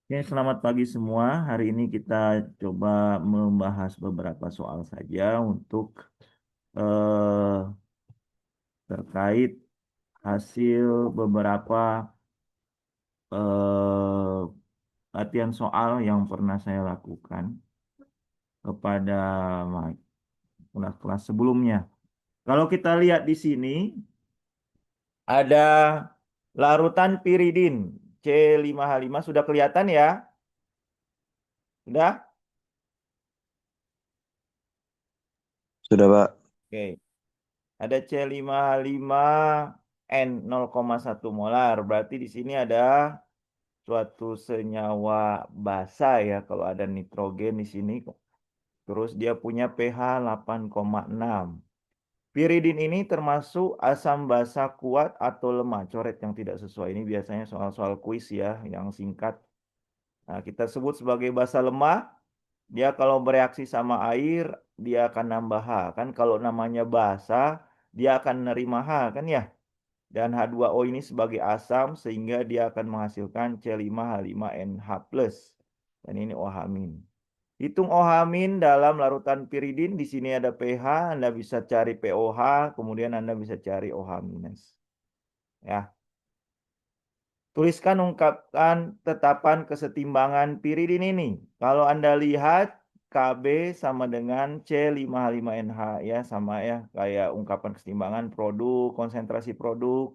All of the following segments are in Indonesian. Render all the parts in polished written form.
Oke, selamat pagi semua. Hari ini kita coba membahas beberapa soal saja untuk eh, terkait hasil beberapa eh, latihan soal yang pernah saya lakukan kepada kelas-kelas sebelumnya. Kalau kita lihat di sini ada larutan piridin C5H5 sudah kelihatan ya? Sudah? Sudah, Pak. Oke. Ada C5H5 N 0,1 molar. Berarti di sini ada suatu senyawa basa ya kalau ada nitrogen di sini. Terus dia punya pH 8,6. Piridin ini termasuk asam basa kuat atau lemah. Coret yang tidak sesuai ini biasanya soal-soal kuis ya yang singkat. Nah, kita sebut sebagai basa lemah. Dia kalau bereaksi sama air, dia akan nambah H. Kan kalau namanya basa, dia akan nerima H kan ya. Dan H2O ini sebagai asam sehingga dia akan menghasilkan C5H5NH+. Dan ini OH-. Hitung OH- dalam larutan piridin. Di sini ada pH, Anda bisa cari POH, kemudian Anda bisa cari OH-. Ya. Tuliskan ungkapkan tetapan kesetimbangan piridin ini. Kalau Anda lihat Kb sama dengan C5H5NH ya, sama ya kayak ungkapan kesetimbangan produk, konsentrasi produk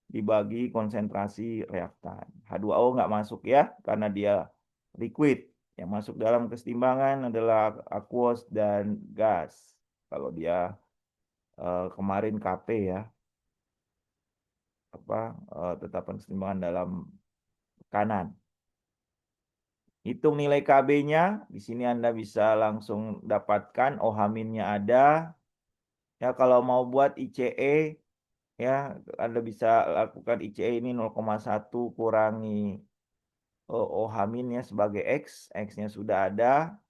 dibagi konsentrasi reaktan. H2O nggak masuk ya, karena dia liquid. Yang masuk dalam kesetimbangan adalah aqueous dan gas. Kalau dia kemarin Kp ya, apa tetapan kesetimbangan dalam tekanan. Hitung nilai Kb-nya. Di sini Anda bisa langsung dapatkan OH-nya ada. Ya kalau mau buat ICE ya Anda bisa lakukan ICE ini 0,1 kurangi OH-nya sebagai X, X-nya sudah ada.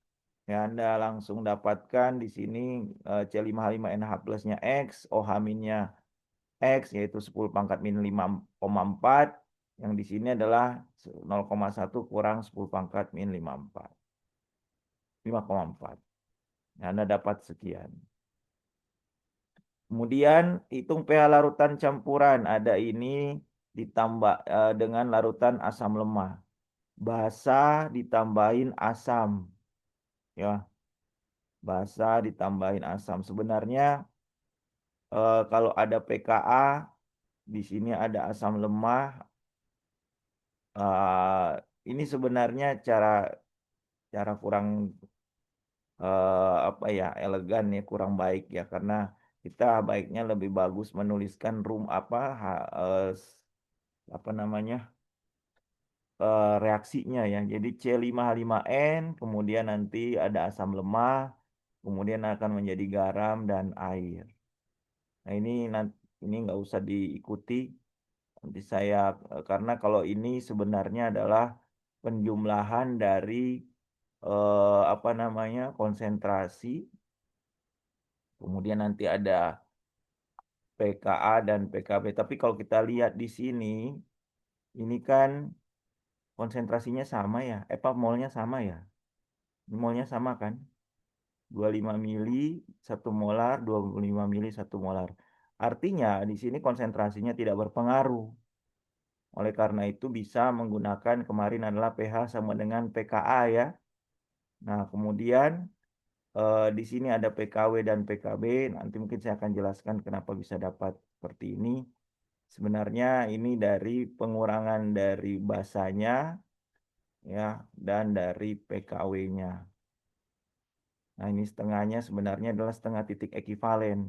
Ya, Anda langsung dapatkan di sini C5H5NH plusnya X, OH-nya X yaitu 10 pangkat min 5,4. Yang di sini adalah 0,1 kurang 10 pangkat min 5,4. 5,4. Nah, Anda dapat sekian. Kemudian hitung pH larutan campuran. Ada ini ditambah dengan larutan asam lemah. Basa ditambahin asam. Ya, basa ditambahin asam. Sebenarnya kalau ada pKa, di sini ada asam lemah. eh, ini sebenarnya cara cara kurang apa ya elegan ya kurang baik ya karena kita baiknya lebih bagus menuliskan apa namanya reaksinya ya. Jadi C5H5N kemudian nanti ada asam lemah kemudian akan menjadi garam dan air. Nah ini nggak usah diikuti nanti saya karena kalau ini sebenarnya adalah penjumlahan dari apa namanya konsentrasi kemudian nanti ada PKA dan PKB. Tapi kalau kita lihat di sini, ini kan konsentrasinya sama ya. Apa molnya sama ya? Molnya sama kan? 25 mili 1 molar, 25 mili 1 molar. Artinya di sini konsentrasinya tidak berpengaruh. Oleh karena itu bisa menggunakan kemarin adalah pH sama dengan pKa ya. Nah, kemudian di sini ada PKW dan PKB. Nanti mungkin saya akan jelaskan kenapa bisa dapat seperti ini. Sebenarnya ini dari pengurangan dari basanya ya dan dari PKW-nya. Nah, ini setengahnya sebenarnya adalah setengah titik ekivalen.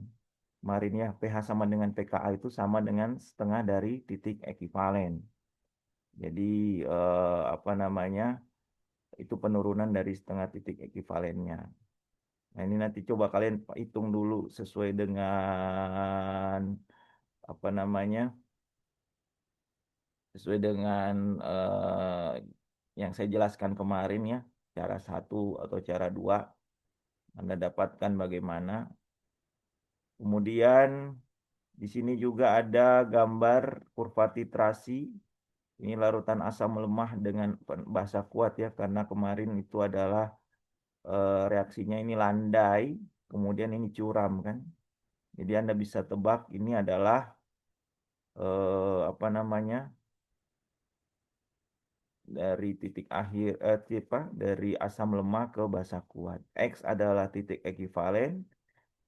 Kemarin ya pH sama dengan pKa itu sama dengan setengah dari titik ekivalen. Jadi apa namanya? Itu penurunan dari setengah titik ekivalennya. Nah, ini nanti coba kalian hitung dulu sesuai dengan apa namanya? Sesuai dengan yang saya jelaskan kemarin ya, cara satu atau cara dua, Anda dapatkan bagaimana. Kemudian di sini juga ada gambar kurva titrasi. Ini larutan asam lemah dengan basa kuat ya, karena kemarin itu adalah reaksinya ini landai, kemudian ini curam kan. Jadi Anda bisa tebak ini adalah apa namanya, dari titik akhir dari asam lemah ke basa kuat. X adalah titik ekivalen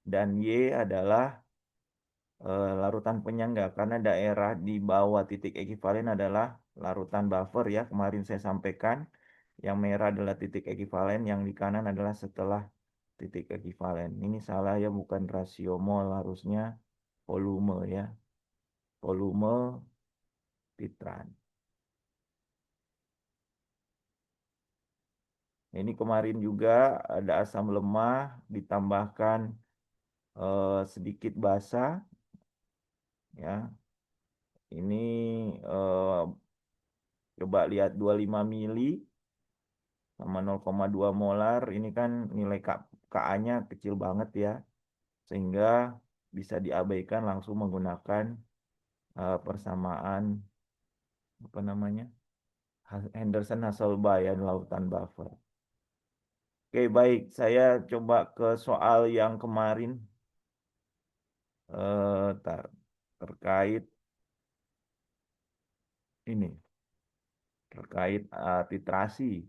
dan Y adalah larutan penyangga, karena daerah di bawah titik ekivalen adalah larutan buffer ya. Kemarin saya sampaikan yang merah adalah titik ekivalen, yang di kanan adalah setelah titik ekivalen. Ini salah ya, bukan rasio mol, harusnya volume ya. Volume titran. Ini kemarin juga ada asam lemah ditambahkan sedikit basa ya. Ini coba lihat 25 mili sama 0,2 molar. Ini kan nilai Ka-nya kecil banget ya. Sehingga bisa diabaikan langsung menggunakan persamaan apa namanya? Henderson-Hasselbalch ya, lautan buffer. Oke, baik. Saya coba ke soal yang kemarin terkait ini, terkait titrasi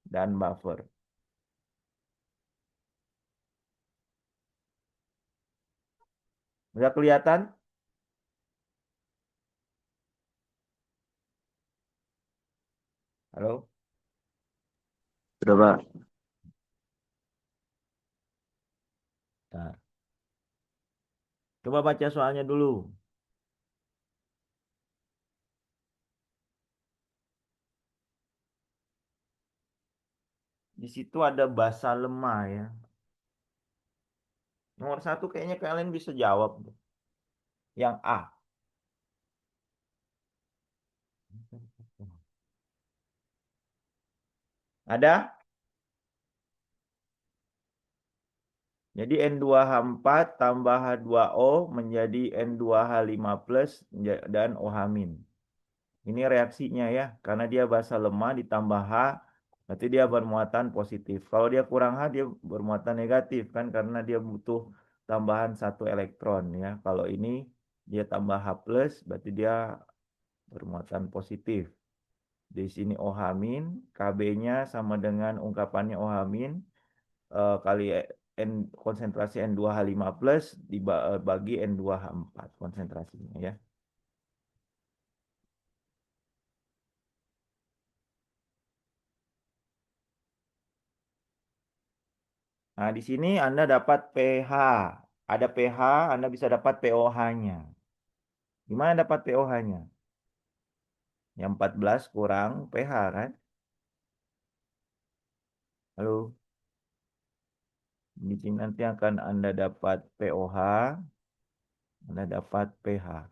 dan buffer. Udah kelihatan? Halo? Sudah, Pak. Nah, coba baca soalnya dulu. Di situ ada basa lemah ya. Nomor satu kayaknya kalian bisa jawab. Yang A. Ada? Jadi N2H4 tambah H2O menjadi N2H5 plus dan OH min. Ini reaksinya ya, karena dia basa lemah ditambah H, berarti dia bermuatan positif. Kalau dia kurang H, dia bermuatan negatif kan, karena dia butuh tambahan satu elektron ya. Kalau ini dia tambah H plus, berarti dia bermuatan positif. Di sini OH min, Kb-nya sama dengan ungkapannya OH min kali konsentrasi N2H5 plus dibagi N2H4 konsentrasinya ya. Nah, di sini Anda dapat pH. Ada pH, Anda bisa dapat pOH-nya. Gimana dapat pOH-nya? Yang 14 kurang pH kan? Lalu di sini nanti akan Anda dapat pOH, Anda dapat pH.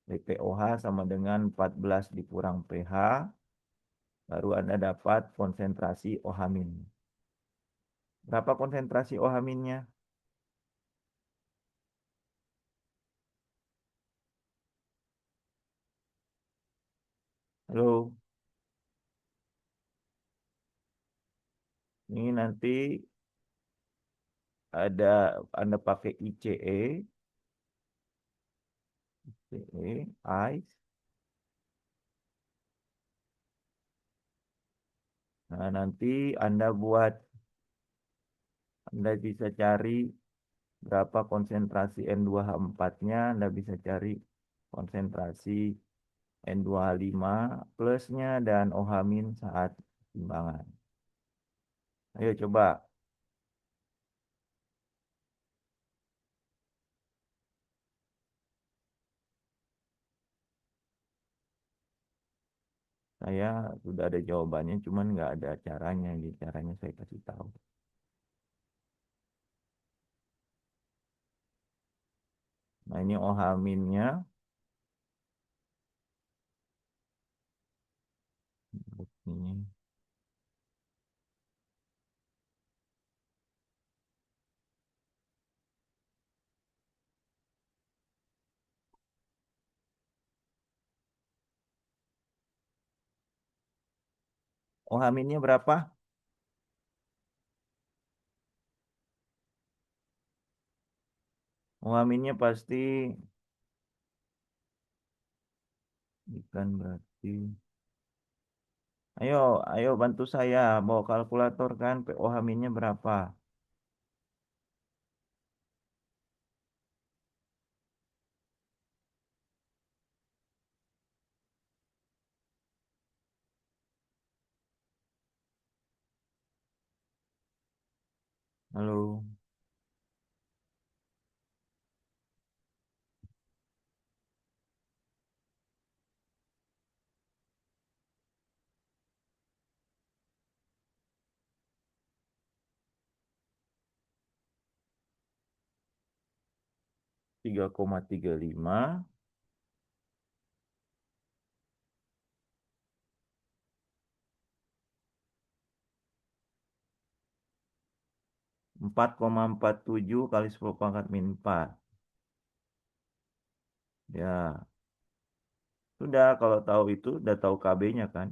Jadi pOH sama dengan 14 dikurang pH, baru Anda dapat konsentrasi OH min. Berapa konsentrasi OH minnya? Halo, ini nanti ada Anda pakai ICE, ICE. Nah, nanti Anda bisa cari berapa konsentrasi N2H4-nya, Anda bisa cari konsentrasi N2H5 plusnya dan OH min saat timbangan. Ayo coba, saya sudah ada jawabannya, cuman nggak ada caranya. Jadi caranya saya kasih tahu. Nah, ini OH minnya. Ini. OH-nya berapa? OH-nya pasti ikan berarti. Ayo, ayo bantu saya bawa kalkulator kan. OH-nya berapa? Halo, 3,35, 4,47 kali 10 pangkat min 4. Ya, sudah kalau tahu itu udah tahu KB-nya kan.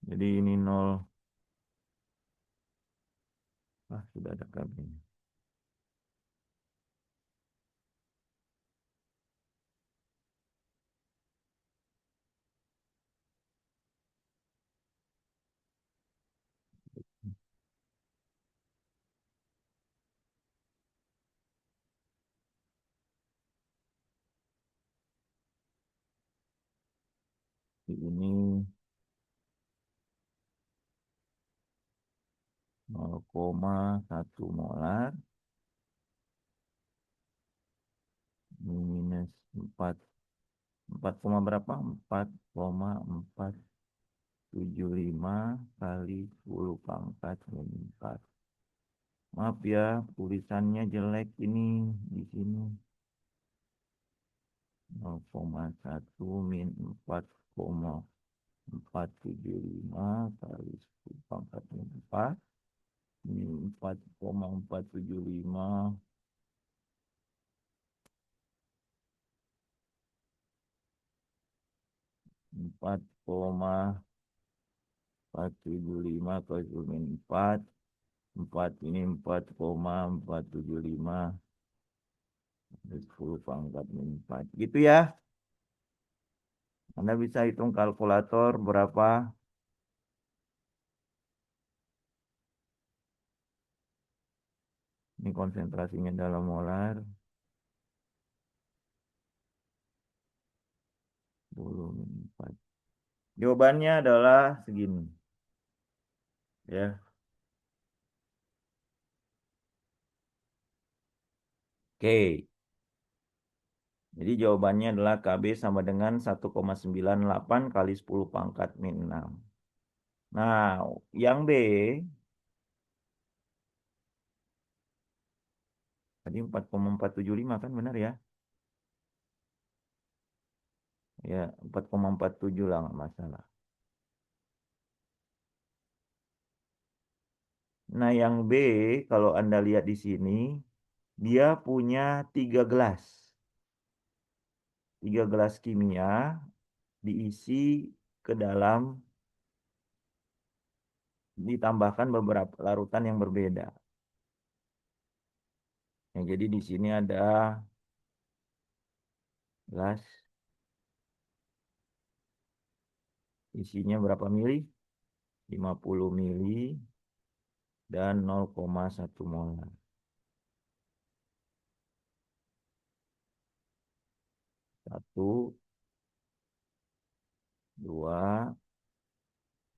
Jadi ini 0. Ah, sudah ada KB-nya. Ini 0,1 molar. Ini minus 4. 4, berapa? 4,475 kali 10 pangkat min 4. Maaf ya, tulisannya jelek ini di sini. 0,1 min 4,475 kali 10 pangkat min 4. Ini 4,475. 4,475 kali 10 min 4. 4 ini 4,475 kali 10 pangkat min 4. Gitu ya. Anda bisa hitung kalkulator berapa. Ini konsentrasinya dalam molar. 10 min 4. Jawabannya adalah segini. Ya. Oke. Jadi jawabannya adalah KB sama dengan 1,98 kali 10 pangkat min 6. Nah, yang B tadi 4,475 kan benar ya? Ya, 4,47 lah nggak masalah. Nah, yang B kalau Anda lihat di sini dia punya 3 gelas. 3 gelas kimia diisi ke dalam ditambahkan beberapa larutan yang berbeda. Ya, jadi di sini ada gelas isinya berapa mili? 50 mili dan 0,1 molar. 1, 2,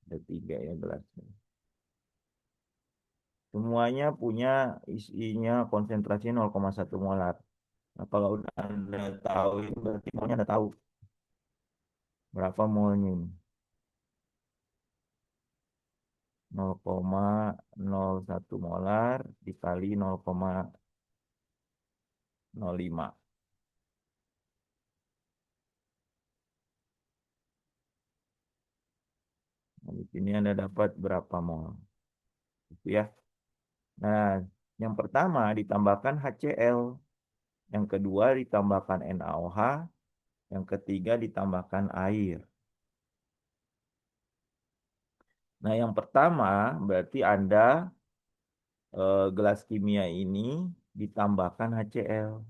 ada 3 ya gelasnya. Semuanya punya isinya konsentrasinya 0,1 molar. Nah, kalau udah Anda tahu itu berarti molnya Anda tahu berapa molnya ini. 0,01 molar dikali 0,05. Nah, di sini Anda dapat berapa mol. Gitu ya. Nah, Yang pertama ditambahkan HCl, yang kedua ditambahkan NaOH, yang ketiga ditambahkan air. Nah, yang pertama berarti Anda gelas kimia ini ditambahkan HCl.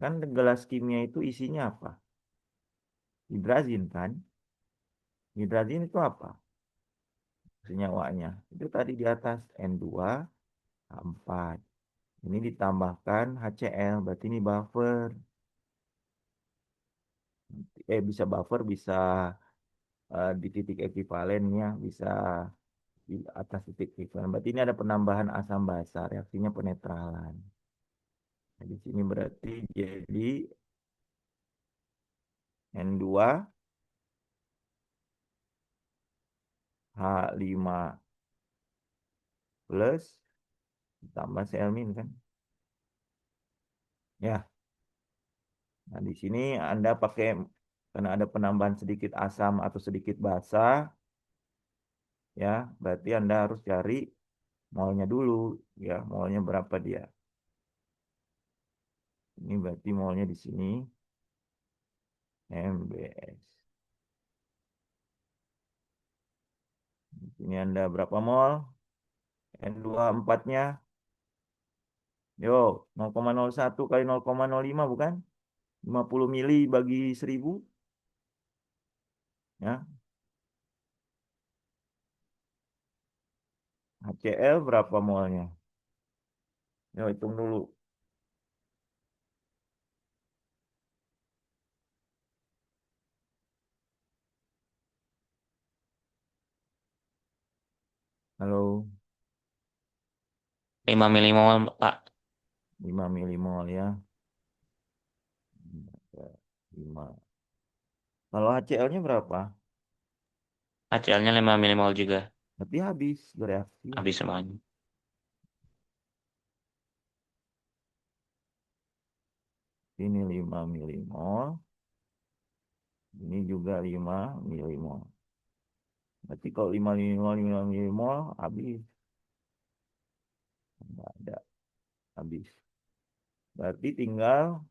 Kan gelas kimia itu isinya apa? Hidrazin kan? Hidrazin itu apa? Senyawanya. Itu tadi di atas N2H4. Ini ditambahkan HCl, berarti ini buffer. Bisa buffer, bisa di titik ekuivalennya, bisa di atas titik ekuivalen. Berarti ini ada penambahan asam basa, reaksinya penetralan. Nah, di sini berarti jadi N2H5 plus ditambah Cl- kan. Ya, nah di sini Anda pakai karena ada penambahan sedikit asam atau sedikit basa, ya, berarti Anda harus cari molnya dulu, ya, molnya berapa dia. Ini berarti molnya di sini MBS. Di sini Anda berapa mol? N24-nya. Yo, 0,01 kali 0,05 bukan? 50 mili bagi 1000, ya. HCl berapa molnya? Yo, hitung dulu. Halo, 5 milimol, Pak. 5 milimol ya. 5. Kalau HCl-nya berapa? HCl-nya 5 milimol juga. Berarti habis bereaksi. Habis semuanya. Ini 5 milimol. Ini juga 5 milimol. Berarti kalau 5 milimol, 5 milimol habis. Nggak ada. Habis. Berarti tinggal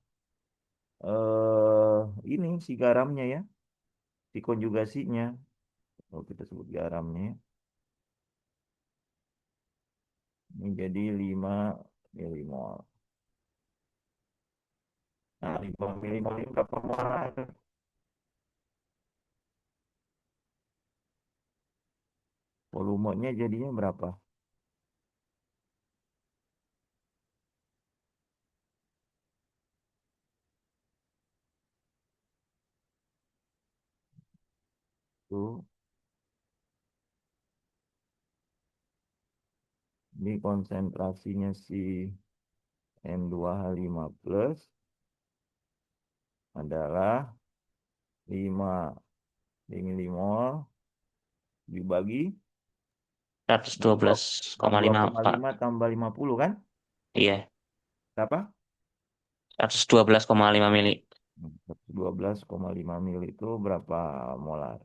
ini si garamnya ya. Si konjugasinya. Kalau kita sebut garamnya, ya. Ini jadi 5 milimol. Nah, 5 milimol ini berapa mol air? Volumenya jadinya berapa? Tuh, ini konsentrasinya si N2H5 plus adalah 5 milimol dibagi dua 112,5, Pak. 2,5 tambah 50 kan? Iya, Berapa? 112,5 mili. 112,5 mil itu berapa molar?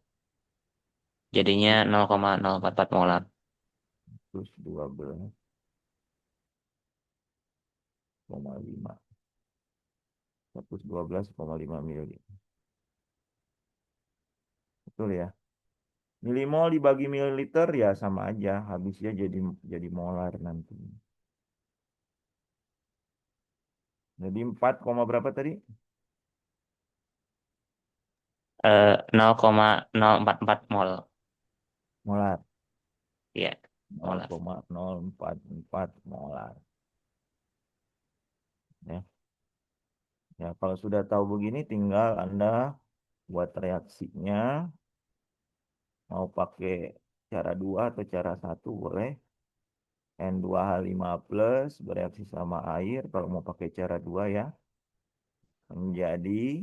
Jadinya 0,044 molar. Terus 12,5. 112,5 mil. Betul ya? Milimol dibagi mililiter ya sama aja, habisnya jadi molar nanti. Jadi 4, berapa tadi? 0,044 mol. Molar. Iya, molar. 0,044 molar. Ya. Ya, kalau sudah tahu begini tinggal Anda buat reaksinya. Mau pakai cara 2 atau cara satu boleh. N2H5 plus bereaksi sama air. Kalau mau pakai cara 2 ya. Menjadi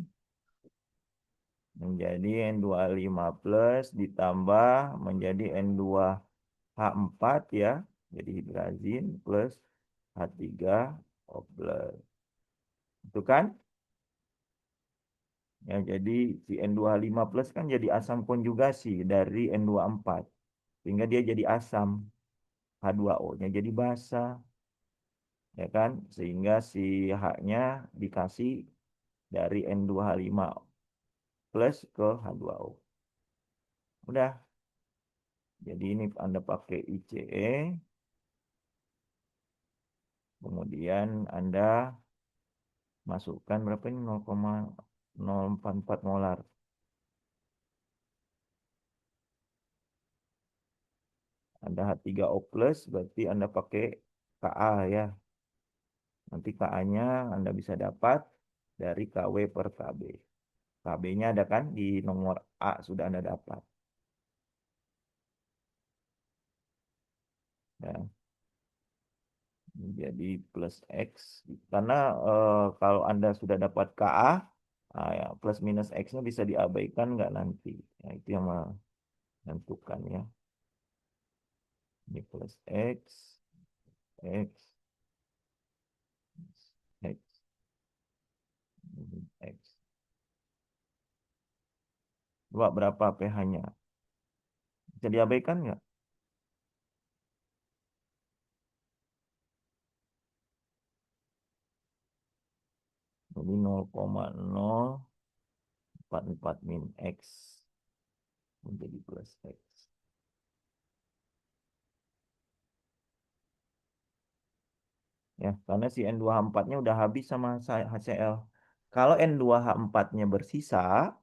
menjadi N2H5 plus ditambah menjadi N2H4 ya. Jadi hidrazin plus H3O plus. Itu kan? Ya, jadi si N2H5 plus kan jadi asam konjugasi dari N24. Sehingga dia jadi asam. H2O-nya jadi basa. ya kan? Sehingga si H-nya dikasih dari N2H5 plus ke H2O. Udah. Jadi ini Anda pakai ICE, kemudian Anda masukkan berapa ini 0,044 molar. Anda H3O plus berarti Anda pakai Ka ya. Nanti Ka-nya Anda bisa dapat dari Kw per Kb. Kb-nya ada kan di nomor A sudah Anda dapat. Ya. Jadi plus X. Karena kalau Anda sudah dapat Ka, ya, plus minus X-nya bisa diabaikan nggak nanti. Ya, itu yang menentukan ya. Ini plus X, X, X, X. Coba berapa pH-nya? Bisa diabaikan nggak? Jadi 0,044 min X menjadi plus X. Ya, karena si N2H4-nya udah habis sama HCl. Kalau N2H4-nya bersisa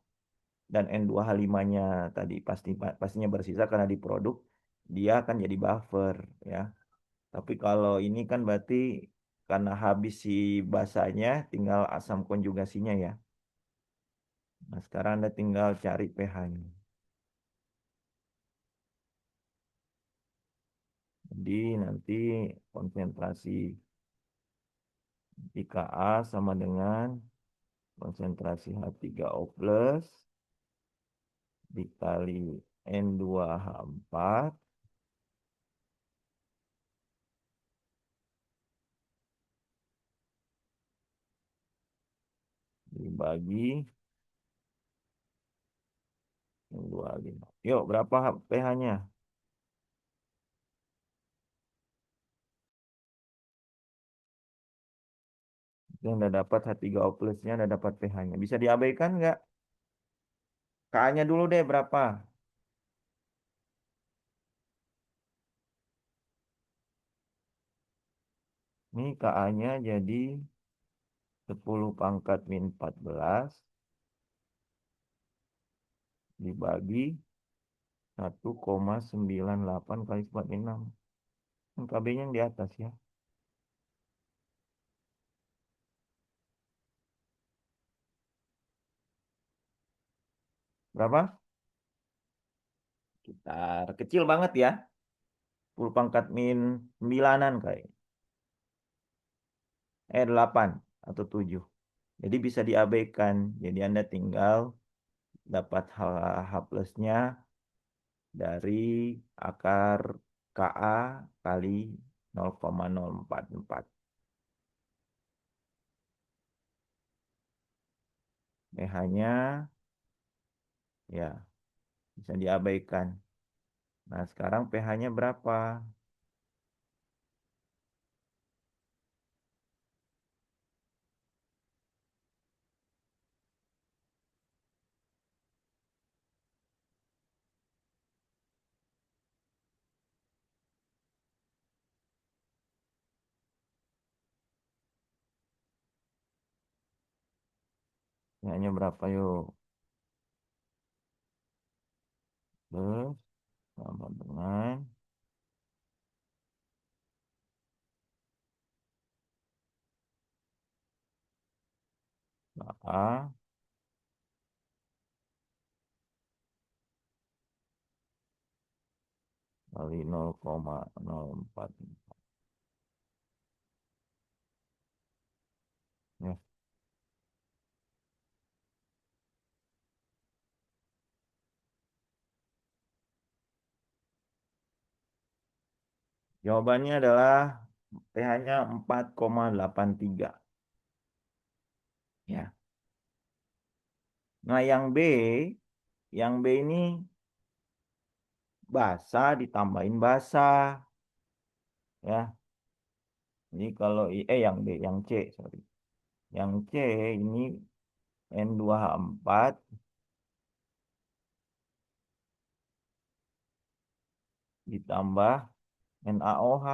dan N2H5-nya tadi pastinya bersisa karena diproduk, dia akan jadi buffer ya. Tapi kalau ini kan berarti karena habis si basanya tinggal asam konjugasinya ya. Nah, sekarang Anda tinggal cari pH-nya. Jadi nanti konsentrasi Ka sama dengan konsentrasi H3O plus dikali N2H4 dibagi N25. Yuk, berapa pH-nya? Yang udah dapat H3O plus-nya, udah dapat pH-nya. Bisa diabaikan nggak? Ka-nya dulu deh berapa? Ini Ka-nya jadi 10 pangkat min 14 dibagi 1,98 kali 4 min 6. KB-nya yang di atas ya. Berapa? Sekitar kecil banget ya. 10 pangkat min 9-an kayak. 8 atau 7. Jadi bisa diabaikan. Jadi Anda tinggal dapat H plusnya dari akar Ka kali 0,044. pH-nya ya bisa diabaikan. Nah, sekarang pH-nya berapa? pH-nya berapa yuk? Plus sama dengan Ka kali 0,044. Ya. Jawabannya adalah pH-nya 4,83. Ya. Nah, yang B ini basah ditambahin basah. Ya. Ini kalau yang D, yang C, sorry. Yang C ini N2H4 ditambah NaOH.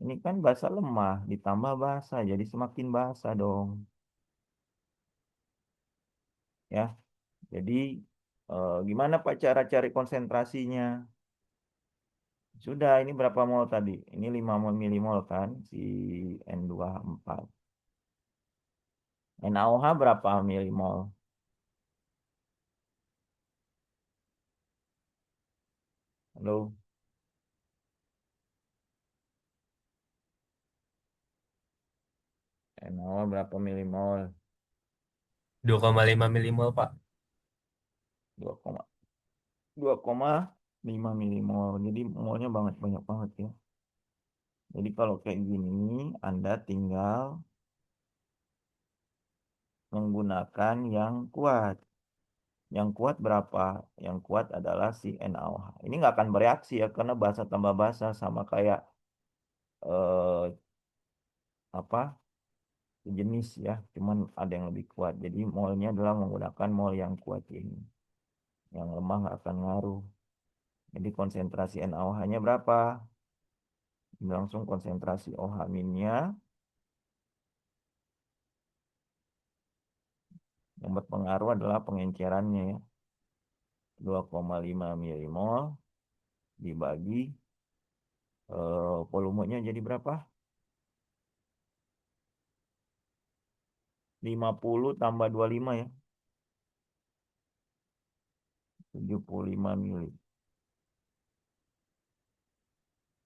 Ini kan basa lemah ditambah basa, jadi semakin basa dong. Ya, jadi gimana Pak cara cari konsentrasinya? Sudah, ini berapa mol tadi? Ini 5 mol milimol kan, si N2H4. NaOH berapa milimol? Halo, NaOH berapa milimol? 2,5 milimol, Pak. 2,5 milimol. Jadi molnya banyak banget ya. Jadi kalau kayak gini, Anda tinggal menggunakan yang kuat. Yang kuat berapa? Yang kuat adalah si NaOH. Ini nggak akan bereaksi ya, karena basa tambah basa sama kayak eh, apa jenis ya. Cuman ada yang lebih kuat. Jadi molnya adalah menggunakan mol yang kuat ini. Yang lemah nggak akan ngaruh. Jadi konsentrasi NaOH-nya berapa? Langsung konsentrasi OH-nya yang berpengaruh adalah pengencerannya ya. 2,5 milimol dibagi volumenya jadi berapa? 50 tambah 25 ya. 75 mili.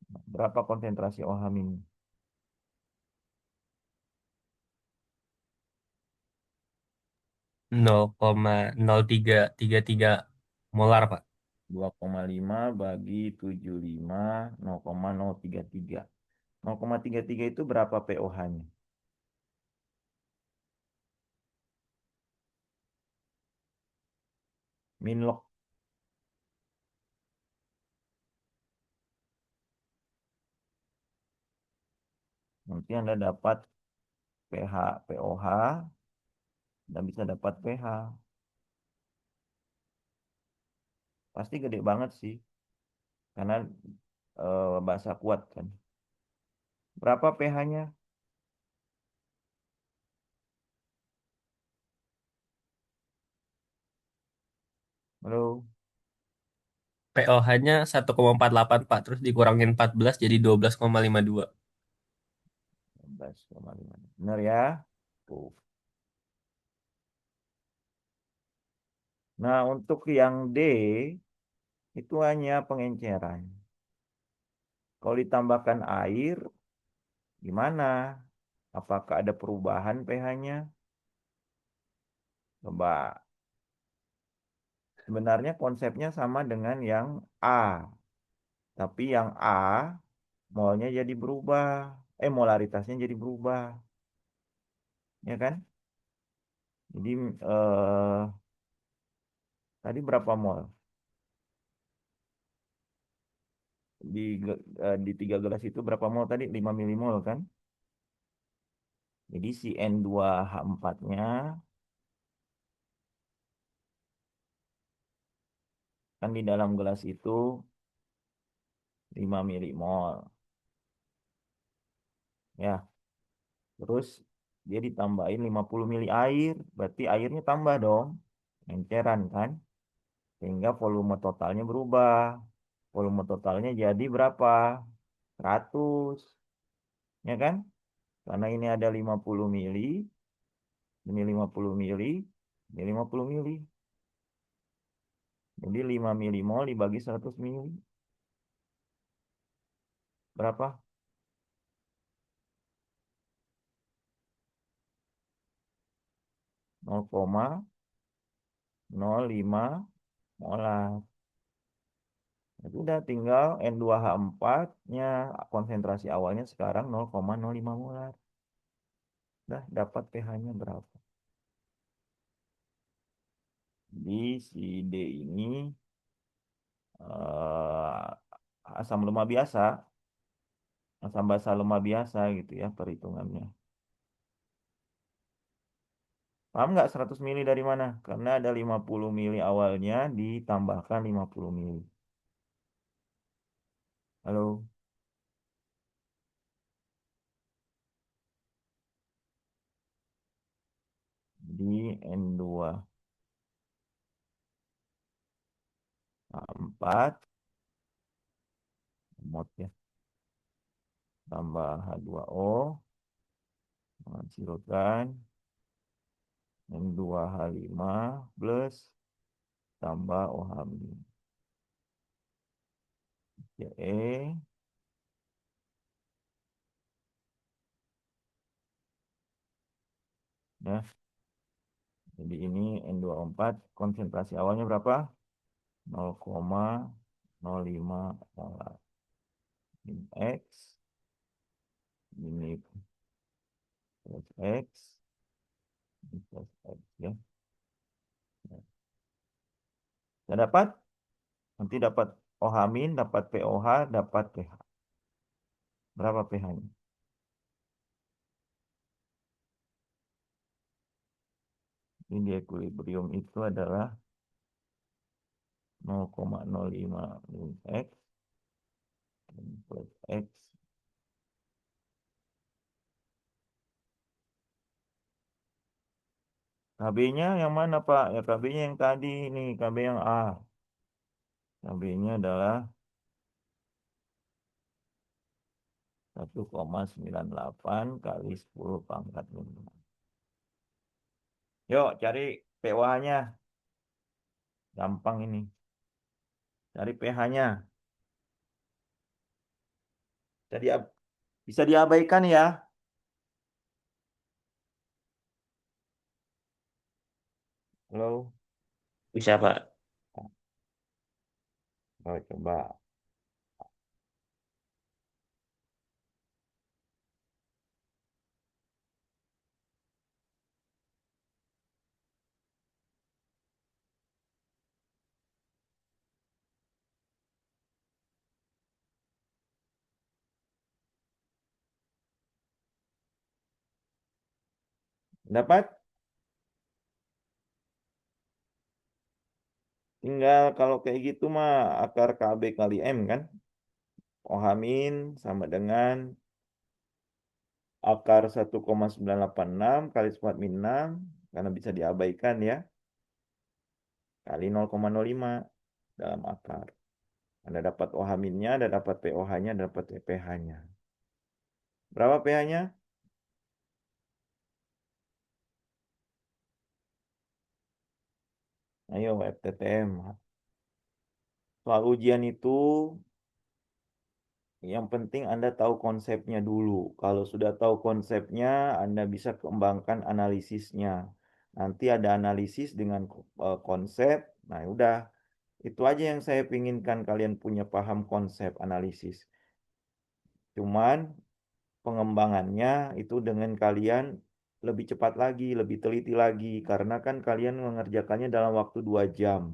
Berapa konsentrasi OH ini? 0,0333 molar, Pak. 2,5 bagi 75 0,033. 0,33 itu berapa pOH-nya? Minlog. Nanti Anda dapat pH, pOH, dan bisa dapat pH. Pasti gede banget sih, karena basa kuat kan. Berapa pH-nya? Halo, pOH-nya 1,48, Pak. Terus dikurangin 14 jadi 12,52. 11,5. Benar ya? Tuh. Nah, untuk yang D, itu hanya pengenceran. Kalau ditambahkan air, gimana? Apakah ada perubahan pH-nya? Coba. Sebenarnya konsepnya sama dengan yang A. Tapi yang A, molnya jadi berubah. Molaritasnya jadi berubah. Ya kan? Jadi, tadi berapa mol? Di 3 gelas itu berapa mol tadi? 5 milimol kan? Jadi si N2H4-nya kan di dalam gelas itu 5 milimol. Ya, terus dia ditambahin 50 mili air. Berarti airnya tambah dong. Enceran kan? Sehingga volume totalnya berubah. Volume totalnya jadi berapa? 100. Ya kan? Karena ini ada 50 mili. Ini 50 mili. Ini 50 mili. Jadi 5 milimol dibagi 100 mili. Berapa? 0,05 molar. Itu udah tinggal N2H4-nya konsentrasi awalnya sekarang 0,05 molar. Udah dapat pH-nya berapa? Di si D ini asam lemak biasa Asam basa lemak biasa gitu ya perhitungannya. Paham nggak 100 mili dari mana? Karena ada 50 mili awalnya ditambahkan 50 mili. Halo, di N2 4 mod ya tambah H2O menghasilkan N2H5 plus tambah OH minus Je. Ya, jadi ini N2O4 konsentrasi awalnya berapa? 0,05 molar. Ini X, ini plus X, ini plus X ya. Saya dapat, nanti dapat OH min, dapat POH, dapat pH. Berapa pH-nya? Ini di equilibrium itu adalah 0,05 min X plus X. KB-nya yang mana Pak? Ya KB-nya yang tadi ini, KB yang A. KB-nya adalah 1,98 kali 10 pangkat 5. Yuk cari pH-nya. Gampang ini. Cari pH-nya. Jadi bisa diabaikan ya. Halo. Bisa, Pak. Oh, coba. Dapat? Tinggal kalau kayak gitu mah akar KB kali M kan. OH min sama dengan akar 1,986 kali 1 min 6 karena bisa diabaikan ya. Kali 0,05 dalam akar. Anda dapat OH minnya, Anda dapat POH-nya, dapat pH-nya. Berapa pH-nya? Ayo FTTM. Soal ujian itu yang penting Anda tahu konsepnya dulu. Kalau sudah tahu konsepnya, Anda bisa kembangkan analisisnya. Nanti ada analisis dengan konsep. Nah, udah. Itu aja yang saya pinginkan kalian punya paham konsep analisis. Cuman pengembangannya itu dengan kalian lebih cepat lagi, lebih teliti lagi. Karena kan kalian mengerjakannya dalam waktu 2 jam.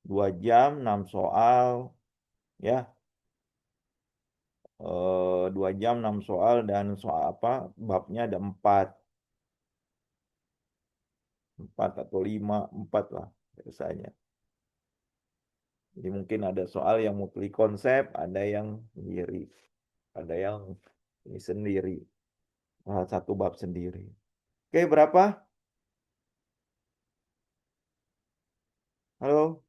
2 jam, 6 soal. Ya, 2 jam 6 soal dan soal apa babnya ada 4 atau 5 4 lah biasanya. Jadi mungkin ada soal yang multi konsep, ada yang sendiri, ada yang ini sendiri, satu bab sendiri. Oke, berapa? Halo,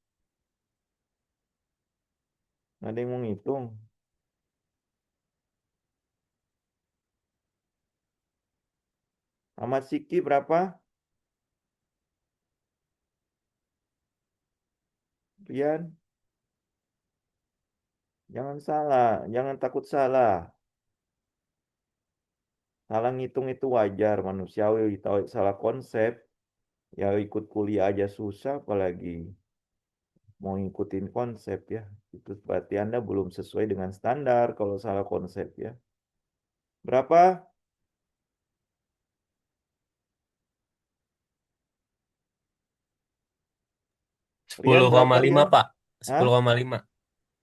ada yang mau ngitung? Ahmad Siki berapa? Rian, jangan salah, jangan takut salah. Salah ngitung itu wajar, manusiawi. Tahu salah konsep, ya ikut kuliah aja susah, apalagi mau ngikutin konsep ya. Itu berarti Anda belum sesuai dengan standar kalau salah konsep ya. Berapa? Rian Sepuluh berapa koma lima Rian? Pak. Hah? 10,5.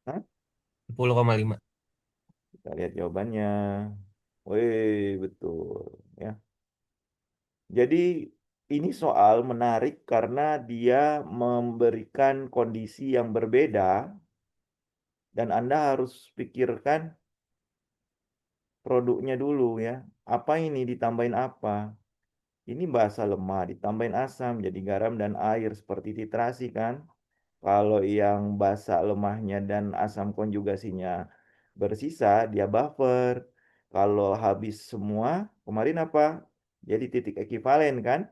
Hah? 10,5. Kita lihat jawabannya. Wih, betul ya. Jadi ini soal menarik karena dia memberikan kondisi yang berbeda dan Anda harus pikirkan produknya dulu ya. Apa ini ditambahin apa? Ini basa lemah ditambahin asam jadi garam dan air seperti titrasi kan. Kalau yang basa lemahnya dan asam konjugasinya bersisa, dia buffer. Kalau habis semua, kemarin apa? Jadi titik ekivalen kan?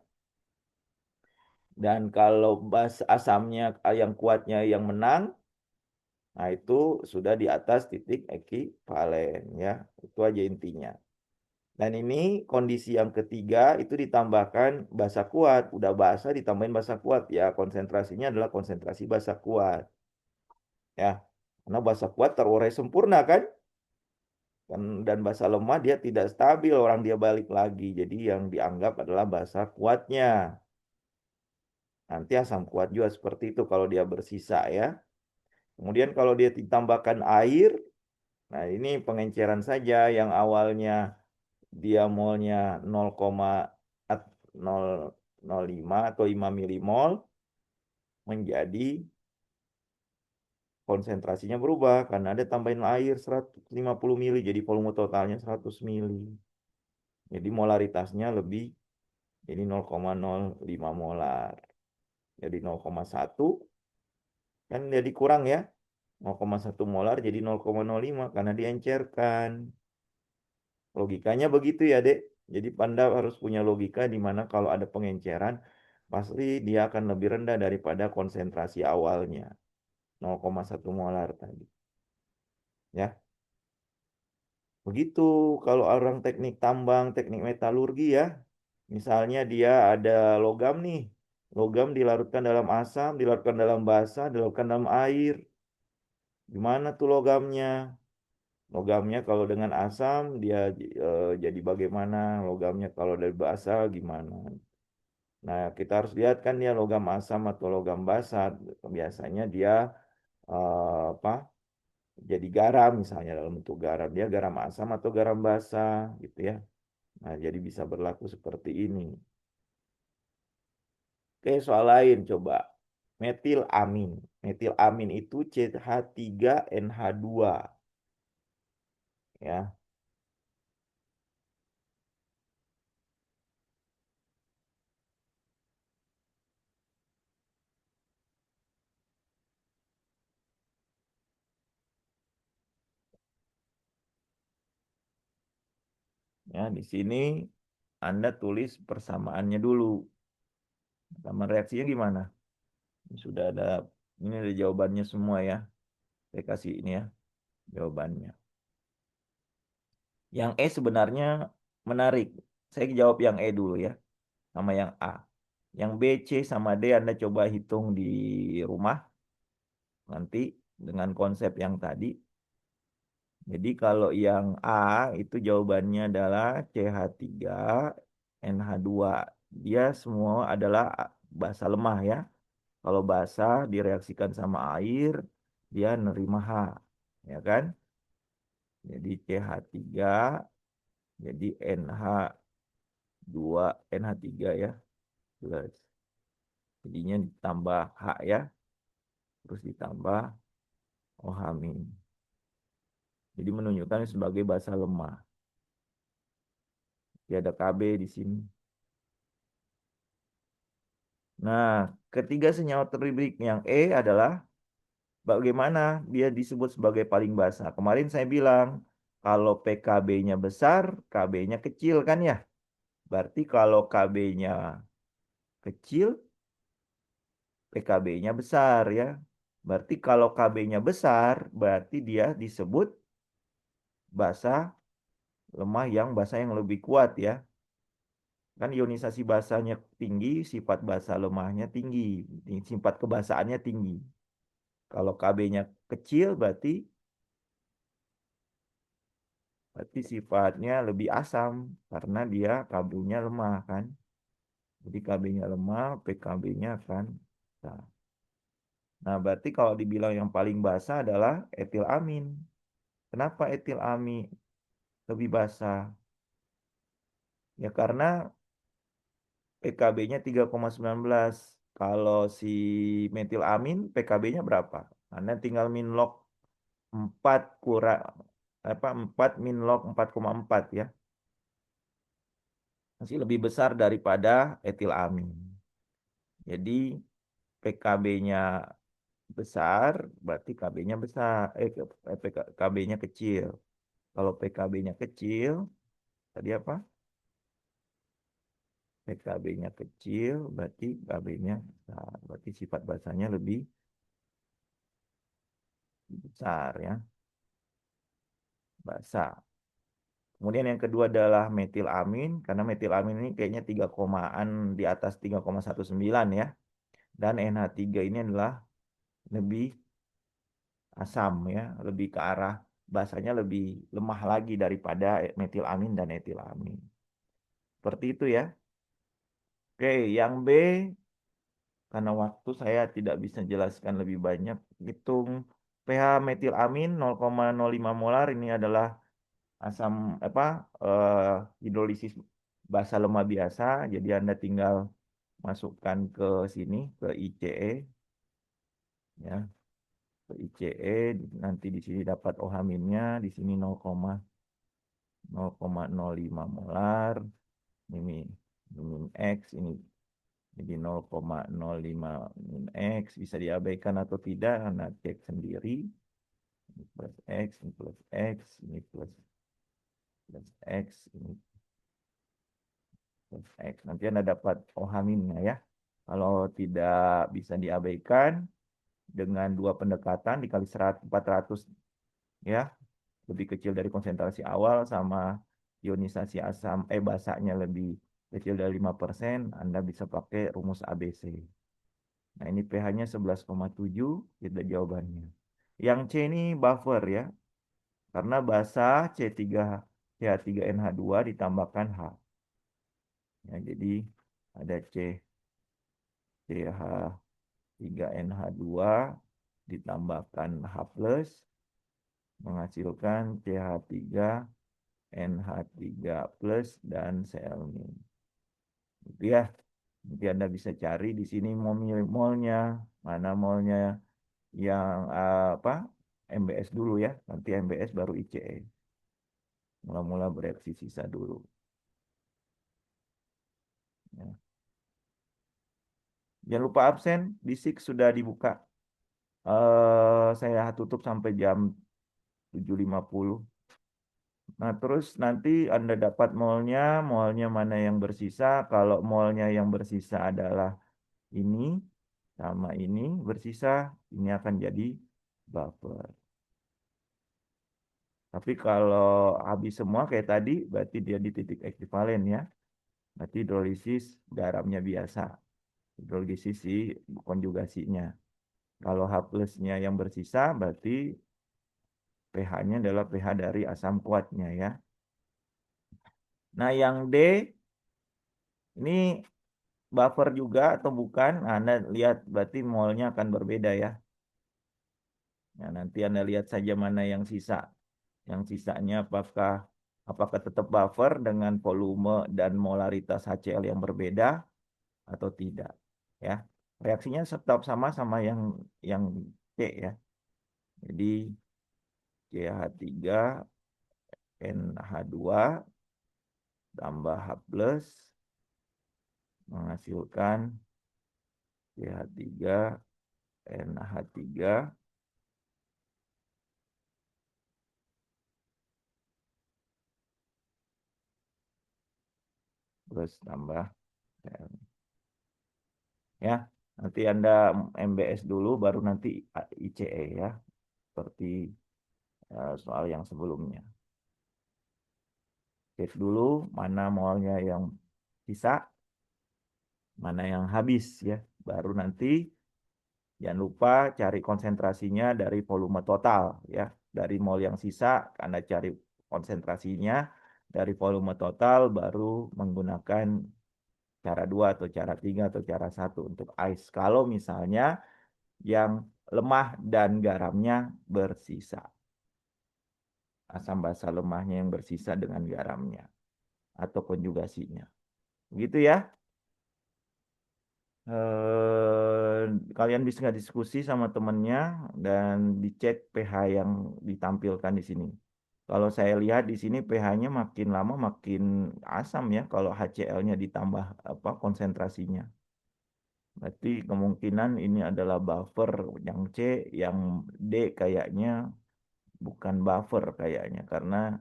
Dan kalau basa asamnya yang kuatnya yang menang, nah itu sudah di atas titik ekivalen ya. Itu aja intinya. Dan ini kondisi yang ketiga itu ditambahkan basa kuat. Udah basa ditambahin basa kuat ya. Konsentrasinya adalah konsentrasi basa kuat. Ya. Karena basa kuat terurai sempurna kan? Dan basa lemah dia tidak stabil. Orang dia balik lagi. Jadi yang dianggap adalah basa kuatnya. Nanti asam kuat juga seperti itu kalau dia bersisa ya. Kemudian kalau dia ditambahkan air. Nah ini pengenceran saja yang awalnya dia molnya 0,005 atau 5 milimol menjadi konsentrasinya berubah karena ada tambahin air 150 mili jadi volume totalnya 100 mili. Jadi molaritasnya lebih jadi 0,05 molar. Jadi 0,1 kan jadi kurang ya. 0,1 molar jadi 0,05 karena diencerkan. Logikanya begitu ya, Dek. Jadi Anda harus punya logika di mana kalau ada pengenceran, pasti dia akan lebih rendah daripada konsentrasi awalnya. 0,1 molar tadi. Ya, begitu kalau orang teknik tambang, teknik metalurgi ya. Misalnya dia ada logam nih. Logam dilarutkan dalam asam, dilarutkan dalam basa, dilarutkan dalam air. Gimana tuh logamnya? Logamnya kalau dengan asam dia jadi bagaimana? Logamnya kalau dari basa gimana? Nah, kita harus lihat kan dia logam asam atau logam basa. Biasanya dia apa? Jadi garam misalnya dalam bentuk garam. Dia garam asam atau garam basa gitu ya. Nah, jadi bisa berlaku seperti ini. Oke, soal lain coba. Metilamin. Metilamin itu CH3NH2 ya. Ya, di sini Anda tulis persamaannya dulu. Sama reaksinya gimana? Sudah ada ini ada jawabannya semua ya. Saya kasih ini ya jawabannya. Yang E sebenarnya menarik. Saya jawab yang E dulu ya, sama yang A. Yang B, C, sama D Anda coba hitung di rumah nanti dengan konsep yang tadi. Jadi kalau yang A itu jawabannya adalah CH3NH2. Dia semua adalah basa lemah ya. Kalau basa direaksikan sama air, dia nerima H. Ya kan? Jadi CH3 jadi NH2 NH3 ya plus jadinya ditambah H ya terus ditambah OH min jadi menunjukkan sebagai basa lemah ya ada Kb di sini. Nah ketiga senyawa terhibrik yang E adalah bagaimana dia disebut sebagai paling basa. Kemarin saya bilang kalau PKB-nya besar Kb-nya kecil kan ya, berarti kalau Kb-nya kecil PKB-nya besar ya. Berarti kalau KB-nya besar, berarti dia disebut basa lemah yang basa yang lebih kuat ya. Kan ionisasi basanya tinggi, sifat basa lemahnya tinggi, sifat kebasaannya tinggi. Kalau KB-nya kecil berarti sifatnya lebih asam karena dia KB-nya lemah kan. Jadi KB-nya lemah, PKB-nya akan besar. Nah, berarti kalau dibilang yang paling basa adalah etilamin. Kenapa etilamid lebih basah? Ya karena PKB-nya 3,19. Kalau si metilamin PKB-nya berapa? Anda tinggal min log 4 kurang 4 min log 4,4 ya. Masih lebih besar daripada etilamin. Jadi PKB-nya besar, berarti KB-nya besar. KB-nya kecil. Kalau PKB-nya kecil, tadi apa? PKB-nya kecil, berarti KB-nya besar. Berarti sifat basahnya lebih besar ya, basah. Kemudian yang kedua adalah metilamin, karena metilamin ini kayaknya 3 komaan di atas 3,19 ya. Dan NH3 ini adalah lebih asam ya, lebih ke arah basahnya lebih lemah lagi daripada metilamin dan etilamin. Seperti itu ya. Oke, yang B, karena waktu saya tidak bisa jelaskan lebih banyak. Hitung pH metilamin 0,05 molar ini adalah asam apa hidrolisis basa lemah biasa. Jadi Anda tinggal masukkan ke sini ke ICE ya, ke ICE nanti di sini dapat OH-nya di sini 0,05 molar. Ini min X ini jadi 0,05 min X bisa diabaikan atau tidak Anda cek sendiri. Ini plus X, ini plus X, ini plus X, ini plus X. Nanti Anda dapat OH-nya ya. Kalau tidak bisa diabaikan dengan dua pendekatan dikali 400 ya, lebih kecil dari konsentrasi awal sama ionisasi asam basanya lebih kecil dari 5%, Anda bisa pakai rumus ABC. Nah, ini pH-nya 11,7, itu jawabannya. Yang C ini buffer ya. Karena basa C3 CH3NH2 ditambahkan H. Ya, jadi ada CH3NH2 ditambahkan H plus menghasilkan CH3NH3 plus dan Cl-nin. Gitu ya. Nanti Anda bisa cari di sini molnya, mana molnya yang apa? MBS dulu ya. Nanti MBS baru ICE. Mula-mula bereaksi sisa dulu. Ya. Jangan lupa absen, bisik sudah dibuka. Saya tutup sampai jam 7.50. Nah, terus nanti Anda dapat molnya mana yang bersisa. Kalau molnya yang bersisa adalah ini sama ini bersisa, ini akan jadi buffer. Tapi kalau habis semua kayak tadi, berarti dia di titik ekivalen ya. Berarti hidrolisis garamnya biasa. Hidrolisis si konjugasinya. Kalau H plusnya yang bersisa, berarti pH-nya adalah pH dari asam kuatnya ya. Nah, yang D ini buffer juga atau bukan? Nah, Anda lihat berarti molnya akan berbeda ya. Nah, nanti Anda lihat saja mana yang sisa. Yang sisanya apakah tetap buffer dengan volume dan molaritas HCl yang berbeda atau tidak ya. Reaksinya tetap sama yang C ya. Jadi CH3 NH2 tambah H plus menghasilkan CH3 NH3 plus tambah Cl. Ya, nanti Anda MBS dulu baru nanti ICE ya, seperti soal yang sebelumnya. Cek dulu mana molnya yang sisa, mana yang habis ya. Baru nanti jangan lupa cari konsentrasinya dari volume total ya. Dari mol yang sisa, Anda cari konsentrasinya dari volume total baru menggunakan cara 2 atau cara 3 atau cara 1 untuk ice. Kalau misalnya yang lemah dan garamnya bersisa. asam basa lemahnya yang bersisa dengan garamnya atau konjugasinya. Gitu ya. Eh, Kalian bisa diskusi sama temennya dan dicek pH yang ditampilkan di sini. Kalau saya lihat di sini pH-nya makin lama makin asam ya kalau HCl-nya ditambah apa konsentrasinya. Berarti kemungkinan ini adalah buffer yang C, yang D kayaknya bukan buffer kayaknya karena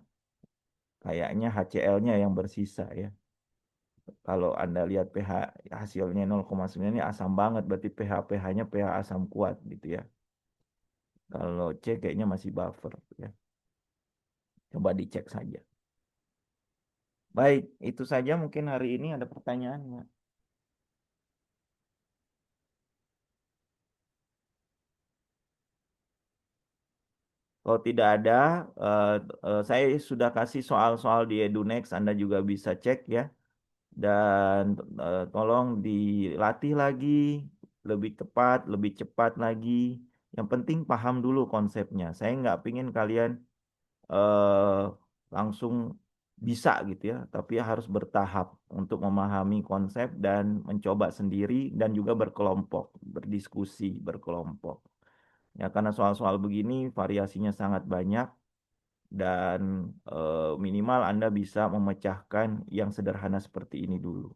kayaknya HCl-nya yang bersisa ya. Kalau Anda lihat pH hasilnya 0,9 ini asam banget, berarti pH-nya pH asam kuat gitu ya. Kalau C kayaknya masih buffer ya. Coba dicek saja. Baik, itu saja mungkin hari ini ada pertanyaan nggak? Kalau tidak ada, eh, saya sudah kasih soal-soal di EduNext, Anda juga bisa cek ya. Dan tolong dilatih lagi, lebih tepat, lebih cepat lagi. Yang penting paham dulu konsepnya. Saya nggak pingin kalian eh, langsung bisa gitu ya, tapi harus bertahap untuk memahami konsep dan mencoba sendiri dan juga berkelompok, berdiskusi, berkelompok. Ya, karena soal-soal begini variasinya sangat banyak dan minimal Anda bisa memecahkan yang sederhana seperti ini dulu.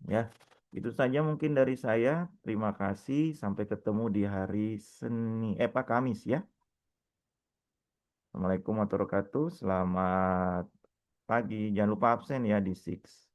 Ya, itu saja mungkin dari saya. Terima kasih. Sampai ketemu di hari Kamis ya. Assalamualaikum warahmatullahi wabarakatuh. Selamat pagi. Jangan lupa absen ya di 6.